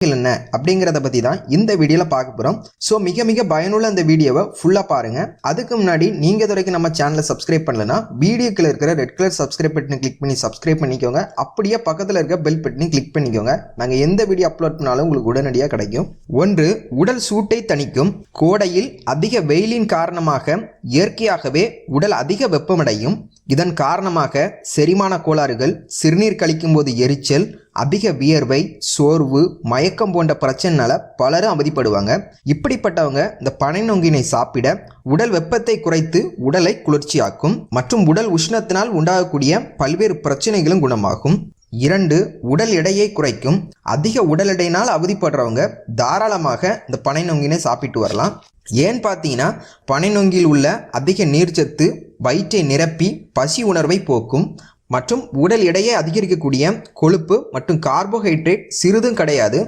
என்ன அப்படிங்கிறத பற்றி தான் இந்த வீடியோவில் பார்க்க போகிறோம். ஸோ மிக மிக பயனுள்ள இந்த வீடியோவை ஃபுல்லாக பாருங்கள். அதுக்கு முன்னாடி நீங்கள் இது வரைக்கும் நம்ம சேனலை சப்ஸ்கிரைப் பண்ணலன்னா வீடியோக்கில் இருக்கிற ரெட் கலர் சப்ஸ்கிரைப் பட்டனை கிளிக் பண்ணி சப்ஸ்கிரைப் பண்ணிக்கோங்க. அப்படியே பக்கத்தில் இருக்க பெல் பட்டனை கிளிக் பண்ணிக்கோங்க. நாங்கள் எந்த வீடியோ அப்லோட் பண்ணாலும் உங்களுக்கு உடனடியாக கிடைக்கும். 1. உடல் சூட்டை தணிக்கும். கோடையில் அதிக வெயிலின் காரணமாக இயற்கையாகவே உடல் அதிக வெப்பமடையும். இதன் காரணமாக செரிமான கோளாறுகள், சிறுநீர் கழிக்கும் போது எரிச்சல், அதிக வியர்வை, சோர்வு, மயக்கம் போன்ற பிரச்சனைனால பலரும் அவதிப்படுவாங்க. இப்படிப்பட்டவங்க இந்த பனை நொங்கினை சாப்பிட உடல் வெப்பத்தை குறைத்து உடலை குளிர்ச்சியாக்கும் மற்றும் உடல் உஷ்ணத்தினால் உண்டாகக்கூடிய பல்வேறு பிரச்சனைகளும் குணமாகும். 2. உடல் எடையை குறைக்கும். அதிக உடல் எடையினால் அவதிப்படுறவங்க தாராளமாக இந்த பனை நொங்கினை சாப்பிட்டு வரலாம். ஏன்னு பார்த்தீங்கன்னா பனை நொங்கில் உள்ள அதிக நீர்ச்சத்து வயிற்றை நிரப்பி பசி உணர்வை போக்கும் மற்றும் உடல் எடையை அதிகரிக்கக்கூடிய கொழுப்பு மற்றும் கார்போஹைட்ரேட் சிறிதும் கிடையாது.